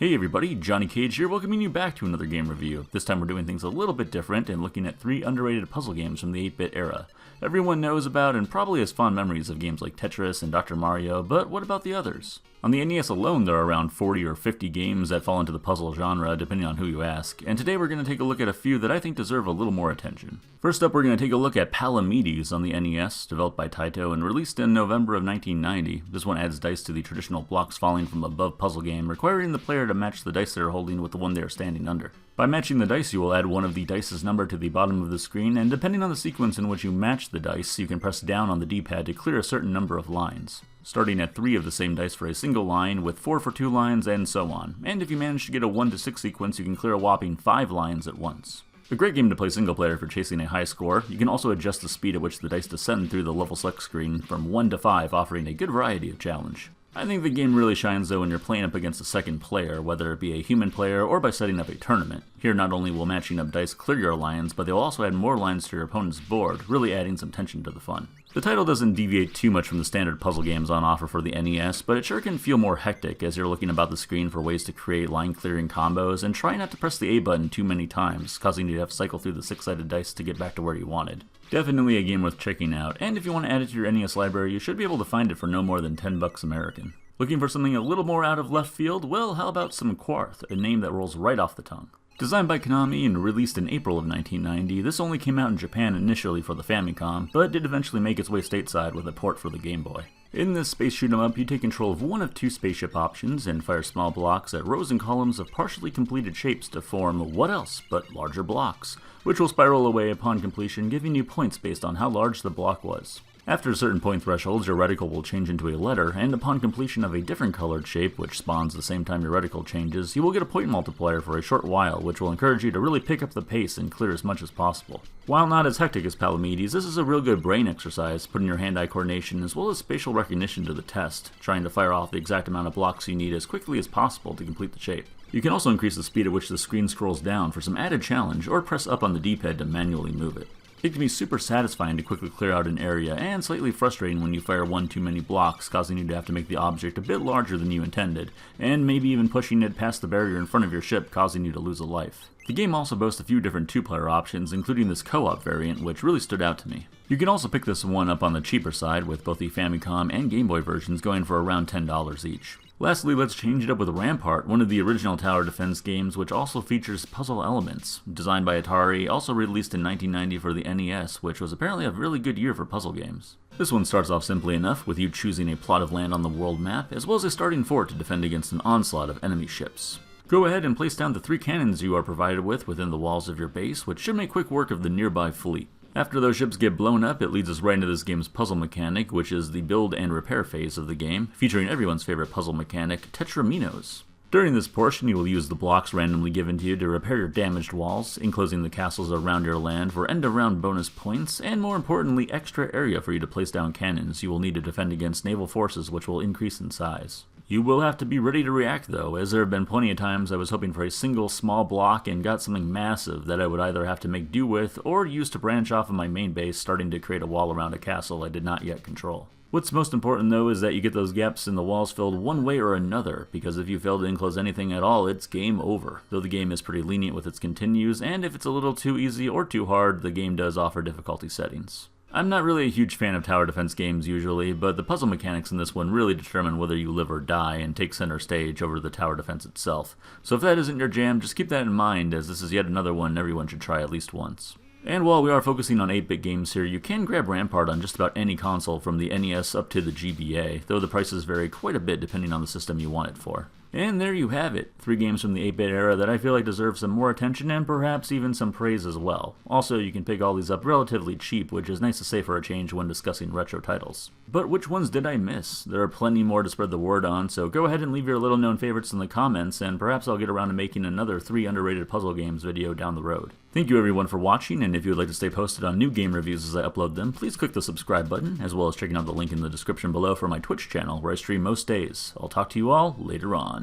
Hey everybody, Johnny Cage here, welcoming you back to another game review. This time we're doing things a little bit different and looking at 3 underrated puzzle games from the 8-bit era. Everyone knows about and probably has fond memories of games like Tetris and Dr. Mario, but what about the others? On the NES alone, there are around 40 or 50 games that fall into the puzzle genre, depending on who you ask, and today we're going to take a look at a few that I think deserve a little more attention. First up, we're going to take a look at Palometes on the NES, developed by Taito and released in November of 1990. This one adds dice to the traditional blocks falling from above puzzle game, requiring the player to match the dice they're holding with the one they are standing under. By matching the dice, you will add one of the dice's number to the bottom of the screen, and depending on the sequence in which you match the dice, you can press down on the D-pad to clear a certain number of lines. Starting at 3 of the same dice for a single line, with 4 for 2 lines, and so on. And if you manage to get a 1 to 6 sequence, you can clear a whopping 5 lines at once. A great game to play single player for chasing a high score. You can also adjust the speed at which the dice descend through the level select screen from 1 to 5, offering a good variety of challenge. I think the game really shines though when you're playing up against a second player, whether it be a human player or by setting up a tournament. Here not only will matching up dice clear your lines, but they'll also add more lines to your opponent's board, really adding some tension to the fun. The title doesn't deviate too much from the standard puzzle games on offer for the NES, but it sure can feel more hectic as you're looking about the screen for ways to create line clearing combos, and try not to press the A button too many times, causing you to have to cycle through the 6-sided dice to get back to where you wanted. Definitely a game worth checking out, and if you want to add it to your NES library, you should be able to find it for no more than $10 American. Looking for something a little more out of left field? Well, how about some Quarth, a name that rolls right off the tongue. Designed by Konami and released in April of 1990, this only came out in Japan initially for the Famicom, but did eventually make its way stateside with a port for the Game Boy. In this space shoot 'em up, you take control of one of 2 spaceship options and fire small blocks at rows and columns of partially completed shapes to form what else but larger blocks, which will spiral away upon completion, giving you points based on how large the block was. After certain point thresholds, your reticle will change into a letter, and upon completion of a different colored shape, which spawns the same time your reticle changes, you will get a point multiplier for a short while, which will encourage you to really pick up the pace and clear as much as possible. While not as hectic as Palometes, this is a real good brain exercise, putting your hand-eye coordination as well as spatial recognition to the test, trying to fire off the exact amount of blocks you need as quickly as possible to complete the shape. You can also increase the speed at which the screen scrolls down for some added challenge, or press up on the D-pad to manually move it. It can be super satisfying to quickly clear out an area, and slightly frustrating when you fire one too many blocks, causing you to have to make the object a bit larger than you intended, and maybe even pushing it past the barrier in front of your ship, causing you to lose a life. The game also boasts a few different 2-player options, including this co-op variant, which really stood out to me. You can also pick this one up on the cheaper side, with both the Famicom and Game Boy versions going for around $10 each. Lastly, let's change it up with Rampart, one of the original tower defense games, which also features puzzle elements. Designed by Atari, also released in 1990 for the NES, which was apparently a really good year for puzzle games. This one starts off simply enough, with you choosing a plot of land on the world map, as well as a starting fort to defend against an onslaught of enemy ships. Go ahead and place down the 3 cannons you are provided with within the walls of your base, which should make quick work of the nearby fleet. After those ships get blown up, it leads us right into this game's puzzle mechanic, which is the build and repair phase of the game, featuring everyone's favorite puzzle mechanic, tetraminos. During this portion, you will use the blocks randomly given to you to repair your damaged walls, enclosing the castles around your land for end-of-round bonus points, and more importantly, extra area for you to place down cannons you will need to defend against naval forces, which will increase in size. You will have to be ready to react though, as there have been plenty of times I was hoping for a single small block and got something massive that I would either have to make do with or use to branch off of my main base, starting to create a wall around a castle I did not yet control. What's most important though is that you get those gaps in the walls filled one way or another, because if you fail to enclose anything at all, it's game over, though the game is pretty lenient with its continues, and if it's a little too easy or too hard, the game does offer difficulty settings. I'm not really a huge fan of tower defense games usually, but the puzzle mechanics in this one really determine whether you live or die and take center stage over the tower defense itself. So if that isn't your jam, just keep that in mind, as this is yet another one everyone should try at least once. And while we are focusing on 8-bit games here, you can grab Rampart on just about any console from the NES up to the GBA, though the prices vary quite a bit depending on the system you want it for. And there you have it, 3 games from the 8-bit era that I feel like deserve some more attention and perhaps even some praise as well. Also, you can pick all these up relatively cheap, which is nice to say for a change when discussing retro titles. But which ones did I miss? There are plenty more to spread the word on, so go ahead and leave your little known favorites in the comments, and perhaps I'll get around to making another 3 underrated puzzle games video down the road. Thank you everyone for watching, and if you would like to stay posted on new game reviews as I upload them, please click the subscribe button, as well as checking out the link in the description below for my Twitch channel, where I stream most days. I'll talk to you all later on.